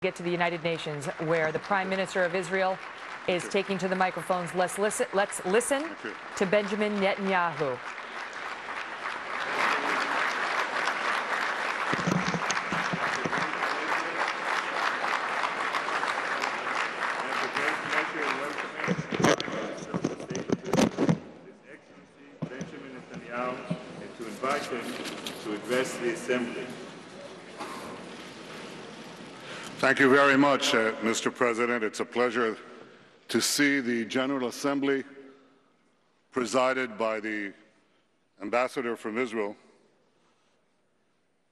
Get to the United Nations, where the Prime Minister of Israel is taking to the microphones. Let's listen to Benjamin Netanyahu. Benjamin Netanyahu, and to invite him to address the Assembly. Thank you very much, Mr. President. It's a pleasure to see the General Assembly presided by the Ambassador from Israel.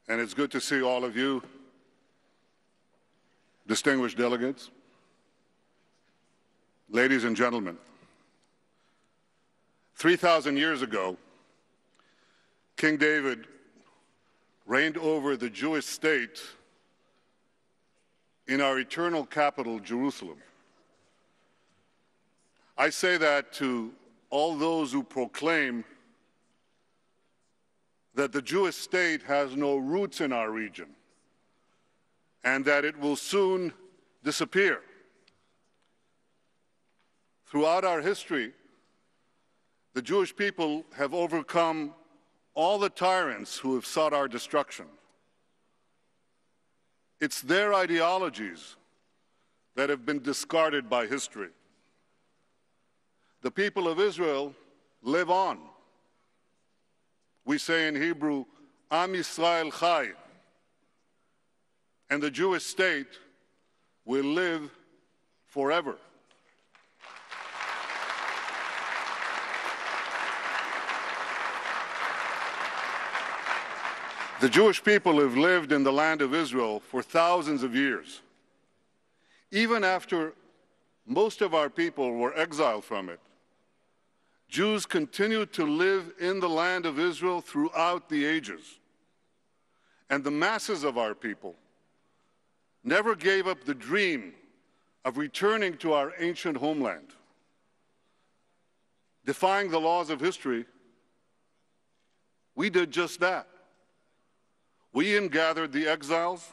And it's good to see all of you, distinguished delegates, ladies and gentlemen. 3,000 years ago, King David reigned over the Jewish state in our eternal capital, Jerusalem. I say that to all those who proclaim that the Jewish state has no roots in our region and that it will soon disappear. Throughout our history, the Jewish people have overcome all the tyrants who have sought our destruction. It's their ideologies that have been discarded by history. The people of Israel live on. We say in Hebrew, Am Yisrael Chai, and the Jewish state will live forever. The Jewish people have lived in the land of Israel for thousands of years. Even after most of our people were exiled from it, Jews continued to live in the land of Israel throughout the ages. And the masses of our people never gave up the dream of returning to our ancient homeland. Defying the laws of history, we did just that. We ingathered the exiles,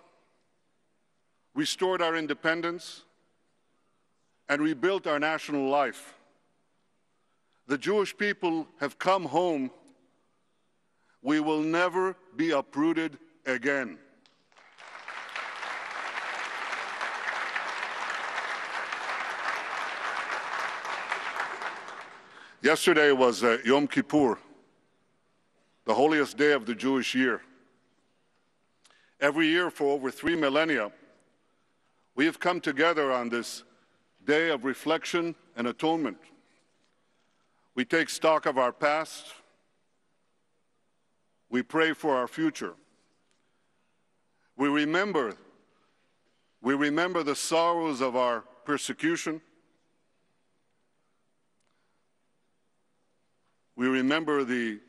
restored our independence, and rebuilt our national life. The Jewish people have come home. We will never be uprooted again. Yesterday was Yom Kippur, the holiest day of the Jewish year. Every year for over 3 millennia, we have come together on this day of reflection and atonement. We take stock of our past. We pray for our future. We remember the sorrows of our persecution. We remember the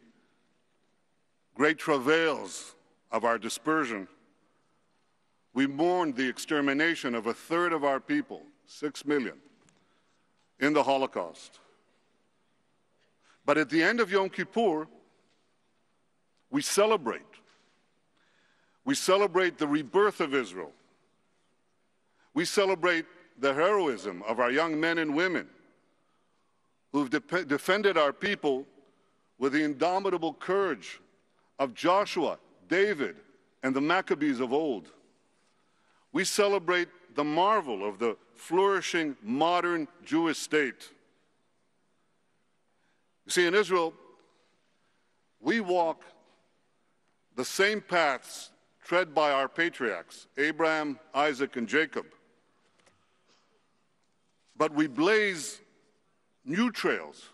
great travails of our dispersion. We mourned the extermination of a third of our people, 6 million, in the Holocaust. But at the end of Yom Kippur, we celebrate. We celebrate the rebirth of Israel. We celebrate the heroism of our young men and women who've defended our people with the indomitable courage of Joshua, David, and the Maccabees of old. We celebrate the marvel of the flourishing modern Jewish state. You see, in Israel, we walk the same paths tread by our patriarchs, Abraham, Isaac, and Jacob. But we blaze new trails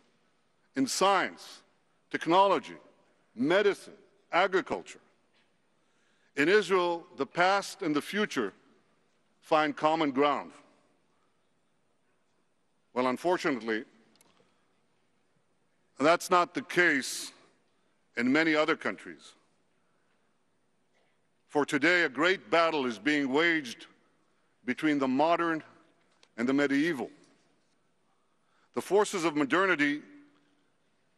in science, technology, medicine, agriculture. In Israel, the past and the future find common ground. Well, unfortunately, that's not the case in many other countries. For today, a great battle is being waged between the modern and the medieval. The forces of modernity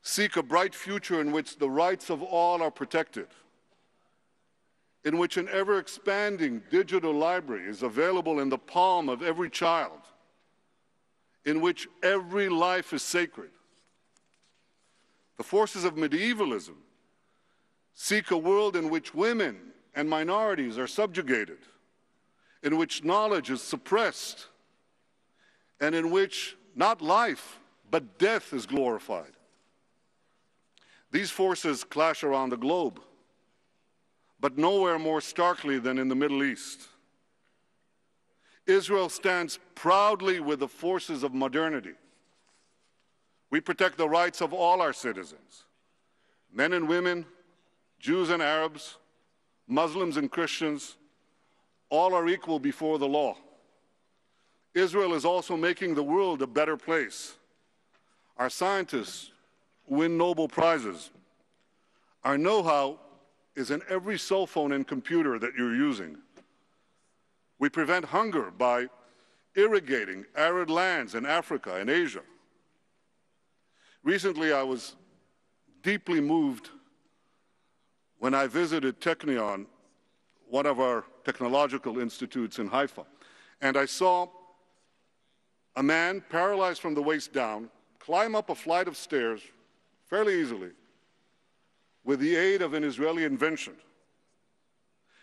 seek a bright future in which the rights of all are protected. in which an ever-expanding digital library is available in the palm of every child, in which every life is sacred. The forces of medievalism seek a world in which women and minorities are subjugated, in which knowledge is suppressed, and in which not life, but death is glorified. These forces clash around the globe, but nowhere more starkly than in the Middle East. Israel stands proudly with the forces of modernity. We protect the rights of all our citizens, men and women, Jews and Arabs, Muslims and Christians, all are equal before the law. Israel is also making the world a better place. Our scientists win Nobel Prizes. Our know-how is in every cell phone and computer that you're using. We prevent hunger by irrigating arid lands in Africa and Asia. Recently, I was deeply moved when I visited Technion, one of our technological institutes in Haifa, and I saw a man paralyzed from the waist down climb up a flight of stairs fairly easily with the aid of an Israeli invention.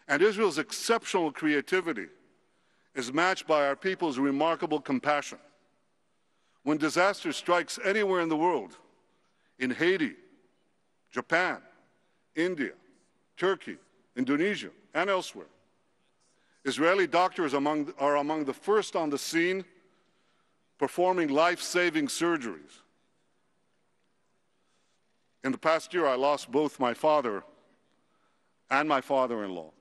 And Israel's exceptional creativity is matched by our people's remarkable compassion. When disaster strikes anywhere in the world, in Haiti, Japan, India, Turkey, Indonesia, and elsewhere, Israeli doctors are among the first on the scene performing life-saving surgeries. In the past year, I lost both my father and my father-in-law.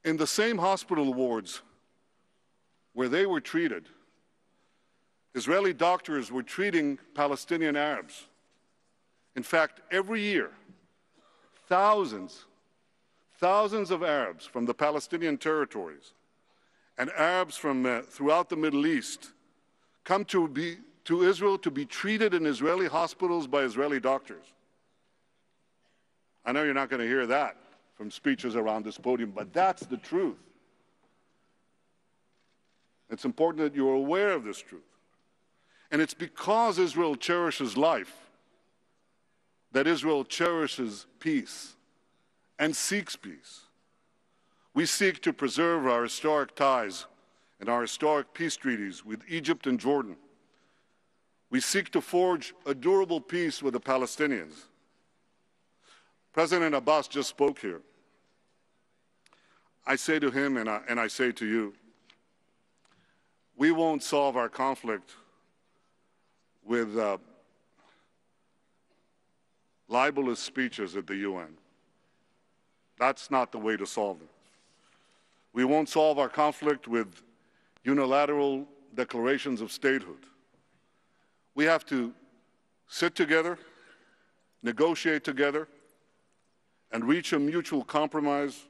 In the same hospital wards where they were treated, Israeli doctors were treating Palestinian Arabs. In fact, every year, thousands of Arabs from the Palestinian territories and Arabs from throughout the Middle East come to Israel to be treated in Israeli hospitals by Israeli doctors. I know you're not going to hear that from speeches around this podium, but that's the truth. It's important that you're aware of this truth. And it's because Israel cherishes life that Israel cherishes peace and seeks peace. We seek to preserve our historic ties and our historic peace treaties with Egypt and Jordan. We seek to forge a durable peace with the Palestinians. President Abbas just spoke here. I say to him and I say to you, we won't solve our conflict with libelous speeches at the UN. That's not the way to solve it. We won't solve our conflict with unilateral declarations of statehood. We have to sit together, negotiate together, and reach a mutual compromise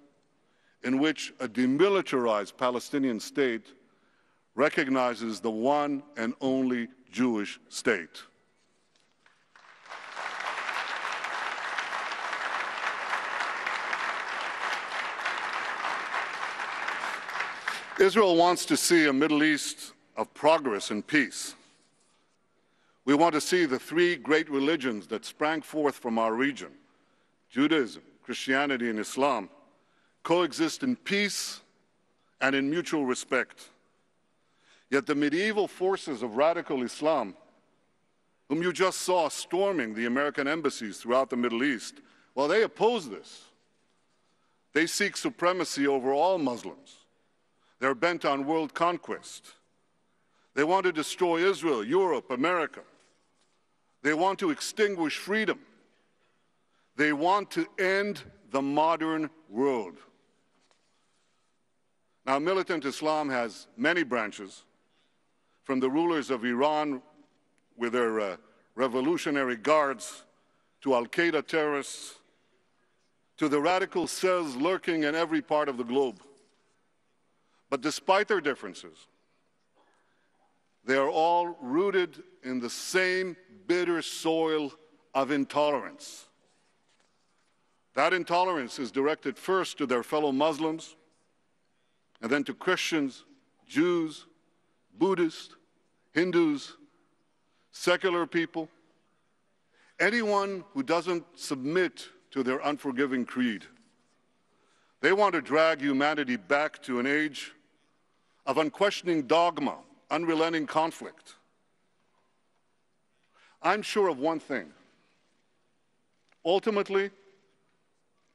in which a demilitarized Palestinian state recognizes the one and only Jewish state. Israel wants to see a Middle East of progress and peace. We want to see the three great religions that sprang forth from our region, Judaism, Christianity, and Islam, coexist in peace and in mutual respect. Yet the medieval forces of radical Islam, whom you just saw storming the American embassies throughout the Middle East, well, they oppose this. They seek supremacy over all Muslims. They're bent on world conquest. They want to destroy Israel, Europe, America. They want to extinguish freedom. They want to end the modern world. Now, militant Islam has many branches, from the rulers of Iran with their revolutionary guards, to Al-Qaeda terrorists, to the radical cells lurking in every part of the globe. But despite their differences, they are all rooted in the same bitter soil of intolerance. That intolerance is directed first to their fellow Muslims, and then to Christians, Jews, Buddhists, Hindus, secular people, anyone who doesn't submit to their unforgiving creed. They want to drag humanity back to an age of unquestioning dogma, unrelenting conflict. I'm sure of one thing. Ultimately,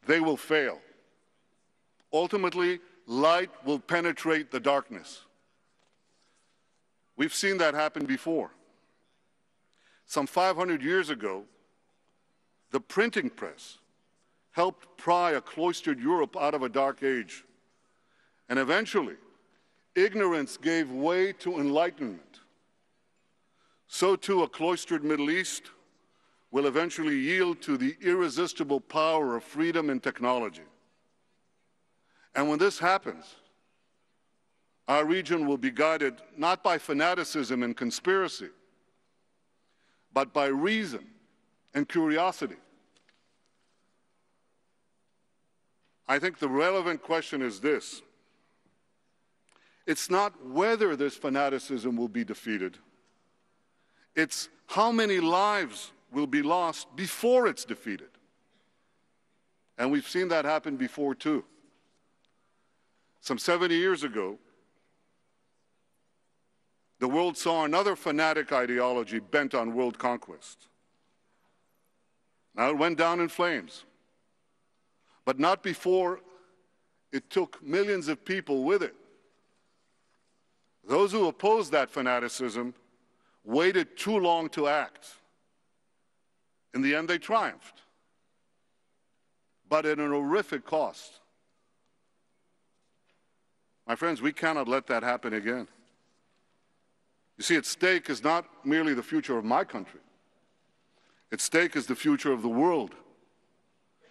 they will fail. Ultimately, light will penetrate the darkness. We've seen that happen before. Some 500 years ago, the printing press helped pry a cloistered Europe out of a dark age. And eventually, ignorance gave way to enlightenment. So too, a cloistered Middle East will eventually yield to the irresistible power of freedom and technology. And when this happens, our region will be guided not by fanaticism and conspiracy, but by reason and curiosity. I think the relevant question is this. It's not whether this fanaticism will be defeated. It's how many lives will be lost before it's defeated. And we've seen that happen before, too. Some 70 years ago, the world saw another fanatic ideology bent on world conquest. Now it went down in flames, but not before it took millions of people with it. Those who opposed that fanaticism waited too long to act. In the end, they triumphed, but at an horrific cost. My friends, we cannot let that happen again. You see, at stake is not merely the future of my country. At stake is the future of the world.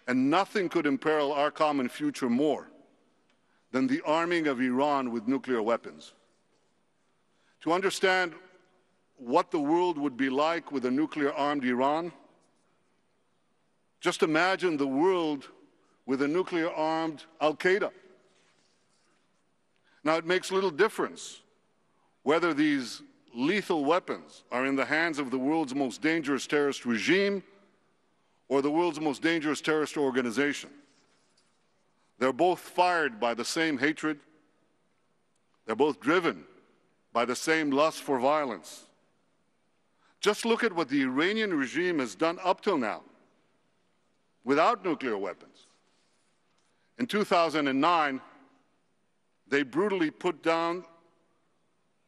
And nothing could imperil our common future more than the arming of Iran with nuclear weapons. To understand what the world would be like with a nuclear-armed Iran, just imagine the world with a nuclear-armed Al-Qaeda. Now, it makes little difference whether these lethal weapons are in the hands of the world's most dangerous terrorist regime or the world's most dangerous terrorist organization. They're both fired by the same hatred. They're both driven by the same lust for violence. Just look at what the Iranian regime has done up till now without nuclear weapons. In 2009, they brutally put down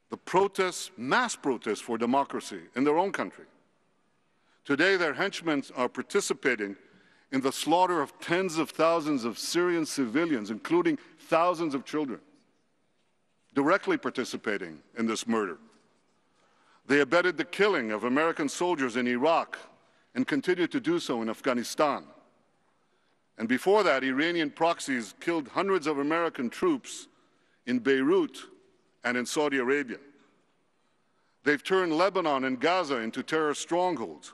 the protests, mass protests for democracy in their own country. Today, their henchmen are participating in the slaughter of tens of thousands of Syrian civilians, including thousands of children, directly participating in this murder. They abetted the killing of American soldiers in Iraq and continue to do so in Afghanistan. And before that, Iranian proxies killed hundreds of American troops in Beirut and in Saudi Arabia. They've turned Lebanon and Gaza into terrorist strongholds,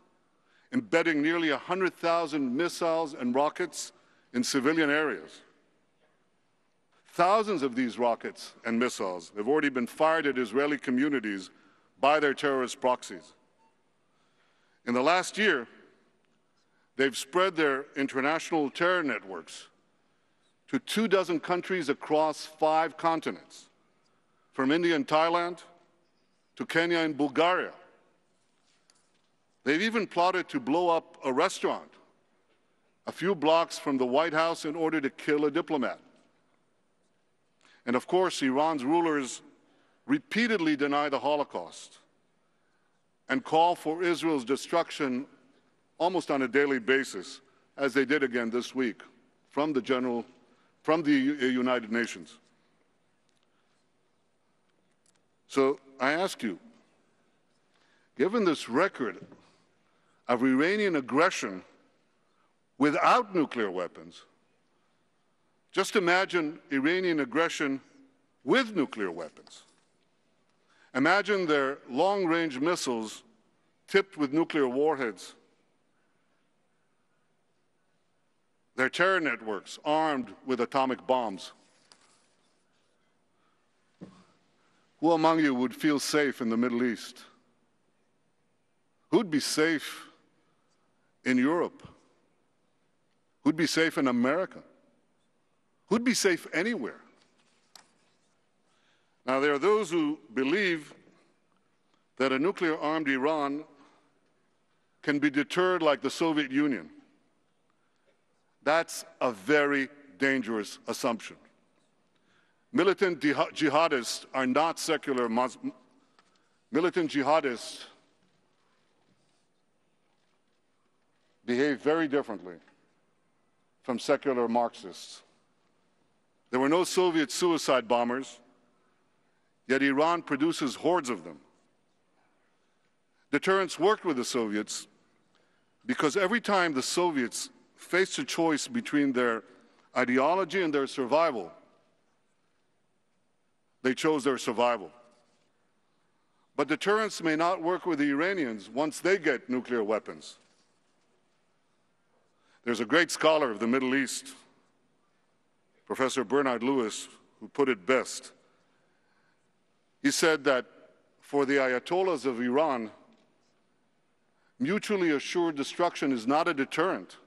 embedding nearly 100,000 missiles and rockets in civilian areas. Thousands of these rockets and missiles have already been fired at Israeli communities by their terrorist proxies. In the last year, they've spread their international terror networks to 24 countries across 5 continents, from India and Thailand to Kenya and Bulgaria. They've even plotted to blow up a restaurant a few blocks from the White House in order to kill a diplomat. And of course, Iran's rulers repeatedly deny the Holocaust and call for Israel's destruction almost on a daily basis, as they did again this week from the United Nations. So I ask you, given this record of Iranian aggression without nuclear weapons, just imagine Iranian aggression with nuclear weapons. Imagine their long-range missiles tipped with nuclear warheads. their terror networks armed with atomic bombs. Who among you would feel safe in the Middle East? Who'd be safe in Europe? Who'd be safe in America? Who'd be safe anywhere? Now, there are those who believe that a nuclear-armed Iran can be deterred like the Soviet Union. That's a very dangerous assumption. Militant jihadists are not secular Muslims. Militant jihadists behave very differently from secular Marxists. There were no Soviet suicide bombers, yet Iran produces hordes of them. Deterrence worked with the Soviets because every time the Soviets faced a choice between their ideology and their survival, they chose their survival. But deterrence may not work with the Iranians once they get nuclear weapons. There's a great scholar of the Middle East, Professor Bernard Lewis, who put it best. He said that for the Ayatollahs of Iran, mutually assured destruction is not a deterrent.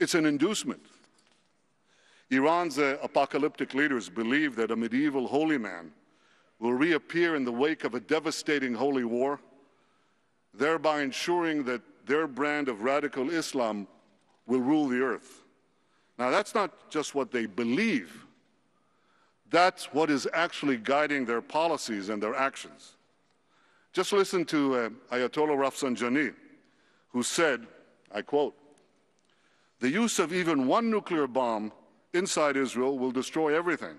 It's an inducement. Iran's apocalyptic leaders believe that a medieval holy man will reappear in the wake of a devastating holy war, thereby ensuring that their brand of radical Islam will rule the earth. Now, that's not just what they believe. That's what is actually guiding their policies and their actions. Just listen to Ayatollah Rafsanjani, who said, I quote, "The use of even one nuclear bomb inside Israel will destroy everything.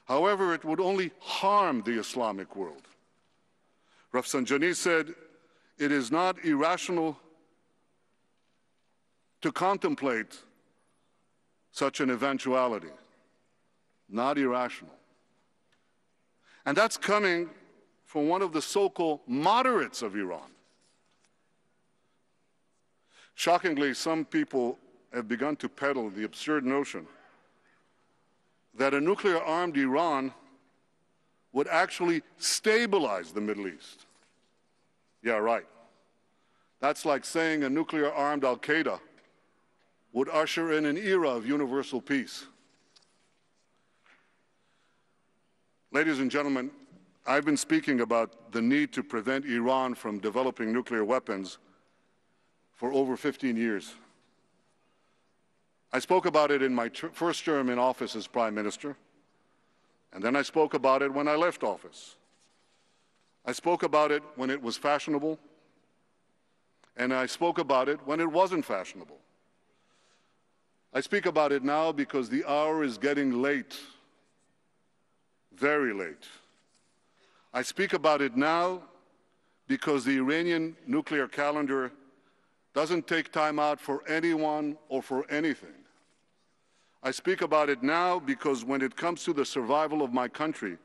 However, it would only harm the Islamic world." Rafsanjani said, "It is not irrational to contemplate such an eventuality." Not irrational. And that's coming from one of the so-called moderates of Iran. Shockingly, some people have begun to peddle the absurd notion that a nuclear-armed Iran would actually stabilize the Middle East. Yeah, right. That's like saying a nuclear-armed Al-Qaeda would usher in an era of universal peace. Ladies and gentlemen, I've been speaking about the need to prevent Iran from developing nuclear weapons for over 15 years. I spoke about it in my first term in office as Prime Minister, and then I spoke about it when I left office. I spoke about it when it was fashionable, and I spoke about it when it wasn't fashionable. I speak about it now because the hour is getting late, very late. I speak about it now because the Iranian nuclear calendar doesn't take time out for anyone or for anything. I speak about it now because when it comes to the survival of my country,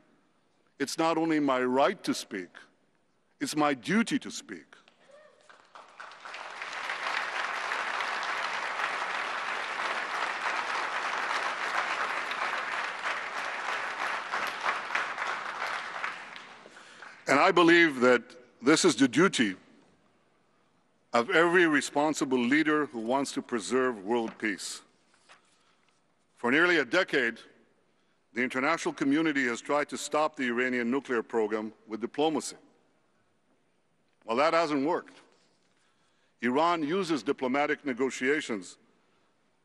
it's not only my right to speak, it's my duty to speak. And I believe that this is the duty of every responsible leader who wants to preserve world peace. For nearly a decade, the international community has tried to stop the Iranian nuclear program with diplomacy. Well, that hasn't worked. Iran uses diplomatic negotiations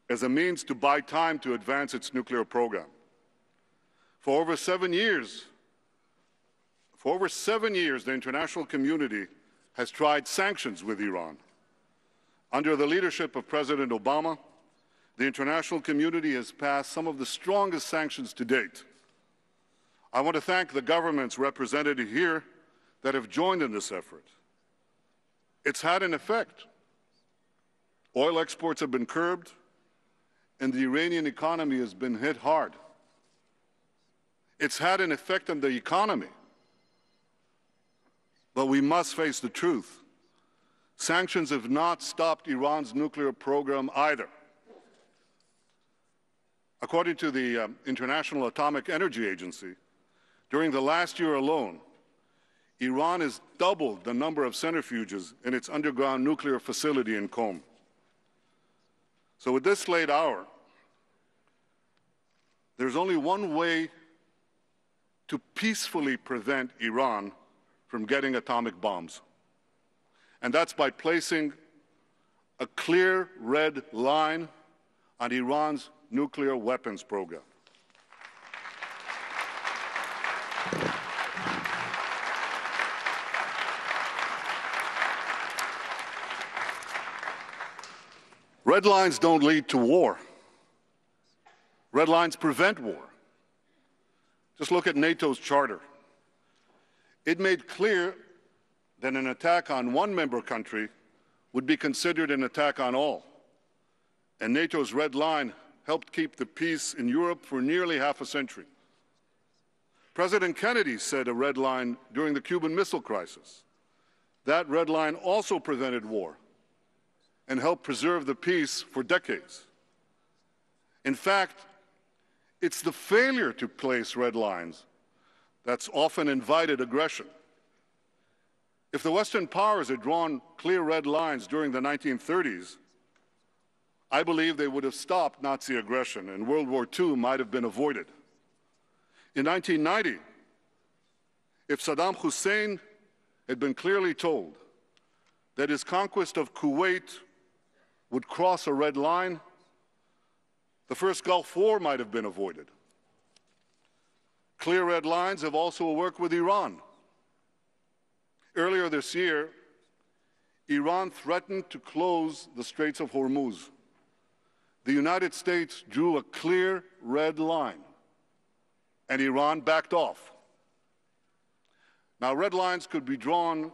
as a means to buy time to advance its nuclear program. For over 7 years, the international community has tried sanctions with Iran. Under the leadership of President Obama, the international community has passed some of the strongest sanctions to date. I want to thank the governments represented here that have joined in this effort. It's had an effect. Oil exports have been curbed, and the Iranian economy has been hit hard. It's had an effect on the economy. But we must face the truth. Sanctions have not stopped Iran's nuclear program either. According to the International Atomic Energy Agency, during the last year alone, Iran has doubled the number of centrifuges in its underground nuclear facility in Qom. So with this late hour, there's only one way to peacefully prevent Iran from getting atomic bombs, and that's by placing a clear red line on Iran's nuclear weapons program. Red lines don't lead to war. Red lines prevent war. Just look at NATO's charter. It made clear that an attack on one member country would be considered an attack on all. And NATO's red line helped keep the peace in Europe for nearly half a century. President Kennedy set a red line during the Cuban Missile Crisis. That red line also prevented war and helped preserve the peace for decades. In fact, it's the failure to place red lines that's often invited aggression. If the Western powers had drawn clear red lines during the 1930s, I believe they would have stopped Nazi aggression and World War II might have been avoided. In 1990, if Saddam Hussein had been clearly told that his conquest of Kuwait would cross a red line, the first Gulf War might have been avoided. Clear red lines have also worked with Iran. Earlier this year, Iran threatened to close the Straits of Hormuz. The United States drew a clear red line, and Iran backed off. Now, red lines could be drawn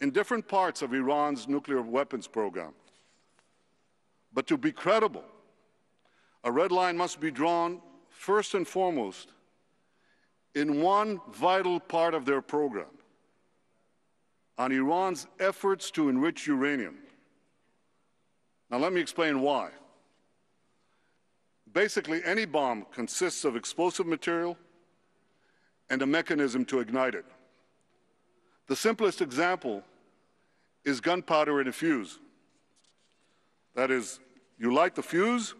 in different parts of Iran's nuclear weapons program. But to be credible, a red line must be drawn first and foremost in one vital part of their program, on Iran's efforts to enrich uranium. Now, let me explain why. Basically, any bomb consists of explosive material and a mechanism to ignite it. The simplest example is gunpowder in a fuse. That is, you light the fuse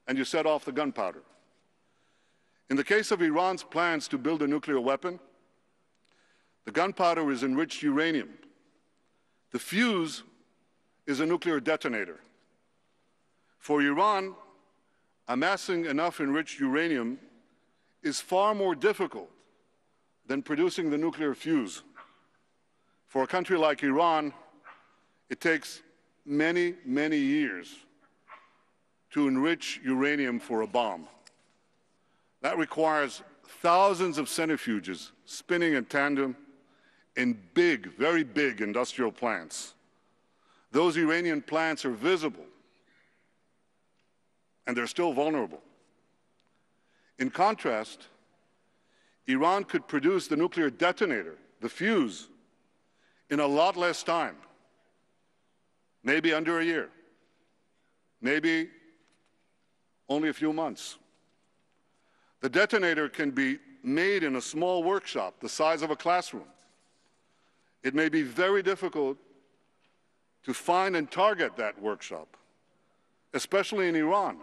and you set off the gunpowder. In the case of Iran's plans to build a nuclear weapon, the gunpowder is enriched uranium. The fuse is a nuclear detonator. For Iran, amassing enough enriched uranium is far more difficult than producing the nuclear fuse. For a country like Iran, it takes many, many years to enrich uranium for a bomb. That requires thousands of centrifuges spinning in tandem in big, very big industrial plants. Those Iranian plants are visible, and they're still vulnerable. In contrast, Iran could produce the nuclear detonator, the fuse, in a lot less time, maybe under a year, maybe only a few months. The detonator can be made in a small workshop the size of a classroom. It may be very difficult to find and target that workshop, especially in Iran.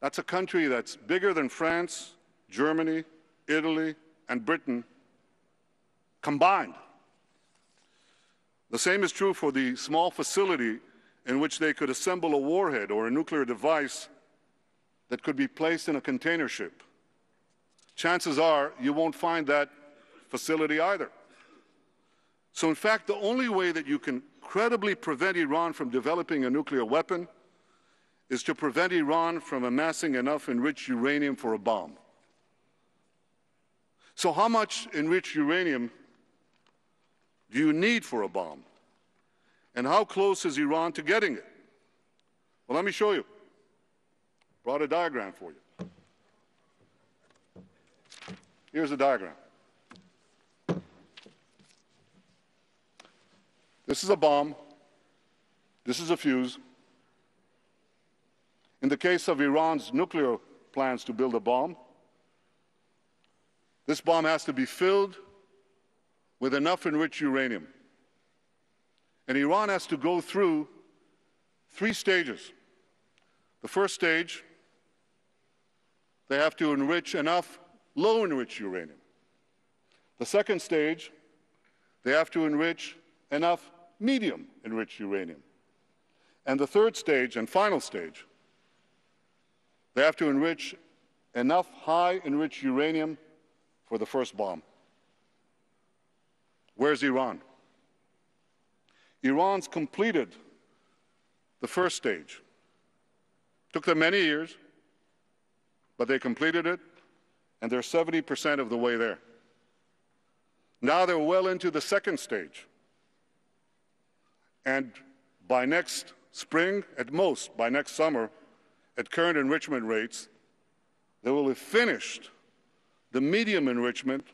That's a country that's bigger than France, Germany, Italy, and Britain combined. The same is true for the small facility in which they could assemble a warhead or a nuclear device that could be placed in a container ship. Chances are you won't find that facility either. So in fact, the only way that you can credibly prevent Iran from developing a nuclear weapon is to prevent Iran from amassing enough enriched uranium for a bomb. So how much enriched uranium do you need for a bomb? And how close is Iran to getting it? Well, let me show you. Brought a diagram for you. Here's a diagram. This is a bomb. This is a fuse. In the case of Iran's nuclear plans to build a bomb, this bomb has to be filled with enough enriched uranium. And Iran has to go through 3 stages. The first stage, they have to enrich enough low-enriched uranium. The second stage, they have to enrich enough medium-enriched uranium. And the third stage and final stage, they have to enrich enough high-enriched uranium for the first bomb. Where's Iran? Iran's completed the first stage. Took them many years, but they completed it, and they're 70% of the way there. Now they're well into the second stage. And by next spring, at most, by next summer, at current enrichment rates, they will have finished the medium enrichment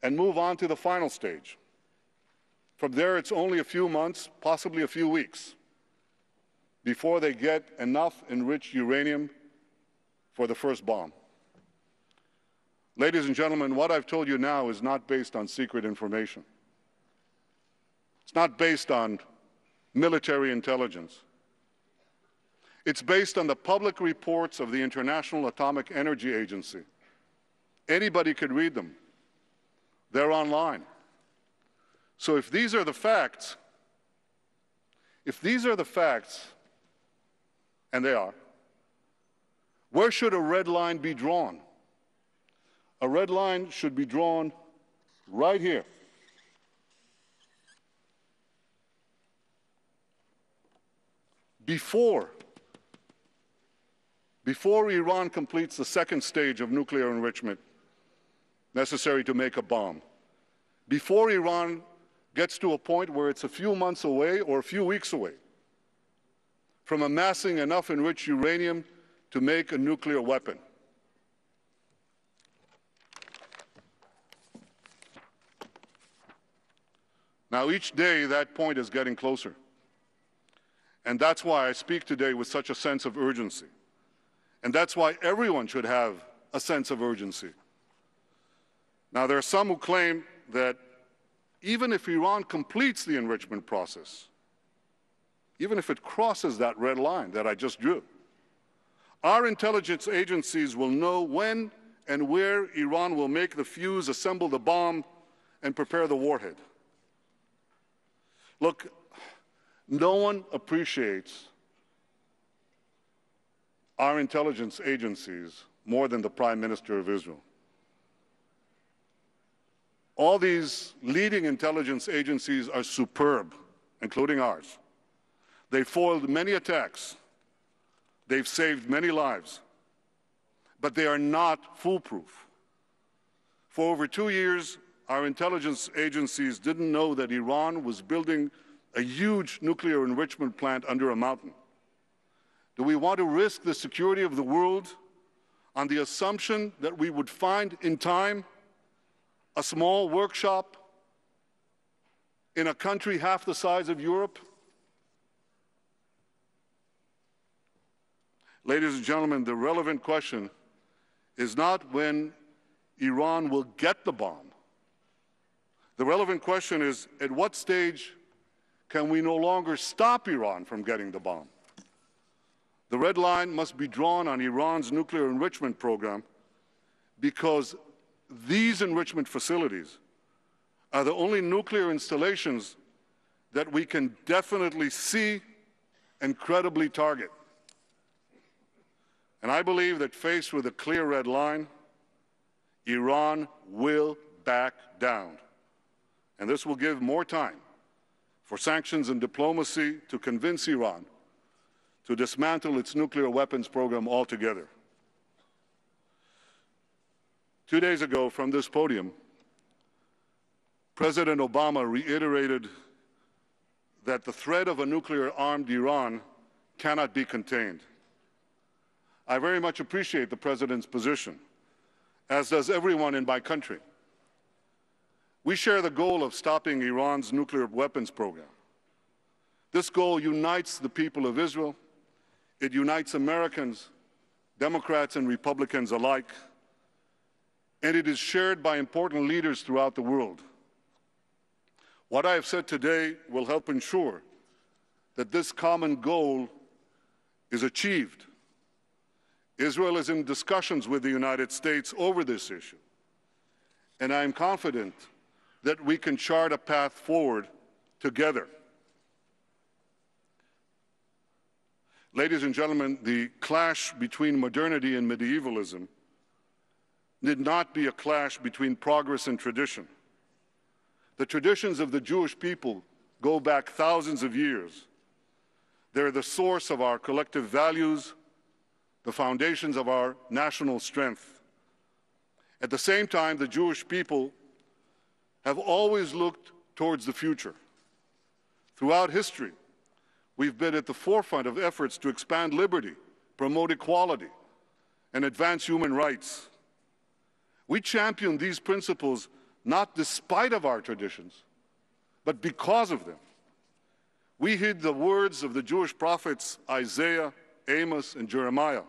and move on to the final stage. From there, it's only a few months, possibly a few weeks, before they get enough enriched uranium for the first bomb. Ladies and gentlemen, what I've told you now is not based on secret information. It's not based on military intelligence. It's based on the public reports of the International Atomic Energy Agency. Anybody could read them. They're online. So if these are the facts, and they are, where should a red line be drawn? A red line should be drawn right here. Before Iran completes the second stage of nuclear enrichment necessary to make a bomb, before Iran gets to a point where it's a few months away or a few weeks away from amassing enough enriched uranium to make a nuclear weapon. Now, each day, that point is getting closer. And that's why I speak today with such a sense of urgency. And that's why everyone should have a sense of urgency. Now, there are some who claim that even if Iran completes the enrichment process, even if it crosses that red line that I just drew, our intelligence agencies will know when and where Iran will make the fuse, assemble the bomb, and prepare the warhead. Look, no one appreciates our intelligence agencies more than the Prime Minister of Israel. All these leading intelligence agencies are superb, including ours. They've foiled many attacks. They've saved many lives. But they are not foolproof. For over 2 years, our intelligence agencies didn't know that Iran was building a huge nuclear enrichment plant under a mountain. Do we want to risk the security of the world on the assumption that we would find in time a small workshop in a country half the size of Europe? Ladies and gentlemen, the relevant question is not when Iran will get the bomb. The relevant question is, at what stage can we no longer stop Iran from getting the bomb? The red line must be drawn on Iran's nuclear enrichment program, because these enrichment facilities are the only nuclear installations that we can definitely see and credibly target. And I believe that faced with a clear red line, Iran will back down. And this will give more time for sanctions and diplomacy to convince Iran to dismantle its nuclear weapons program altogether. 2 days ago, from this podium, President Obama reiterated that the threat of a nuclear-armed Iran cannot be contained. I very much appreciate the President's position, as does everyone in my country. We share the goal of stopping Iran's nuclear weapons program. This goal unites the people of Israel. It unites Americans, Democrats and Republicans alike, and it is shared by important leaders throughout the world. What I have said today will help ensure that this common goal is achieved. Israel is in discussions with the United States over this issue, and I am confident that we can chart a path forward together. Ladies and gentlemen, the clash between modernity and medievalism did not be a clash between progress and tradition. The traditions of the Jewish people go back thousands of years. They're the source of our collective values, the foundations of our national strength. At the same time, the Jewish people have always looked towards the future. Throughout history, we've been at the forefront of efforts to expand liberty, promote equality, and advance human rights. We champion these principles not despite of our traditions, but because of them. We heed the words of the Jewish prophets Isaiah, Amos, and Jeremiah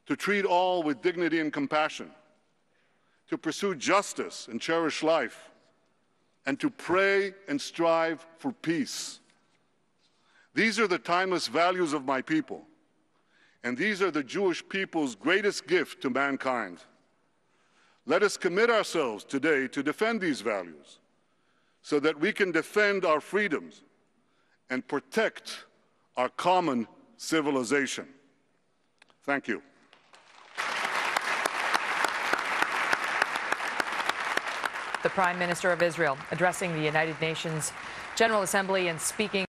to treat all with dignity and compassion, to pursue justice and cherish life, and to pray and strive for peace. These are the timeless values of my people, and these are the Jewish people's greatest gift to mankind. Let us commit ourselves today to defend these values so that we can defend our freedoms and protect our common civilization. Thank you. The Prime Minister of Israel addressing the United Nations General Assembly and speaking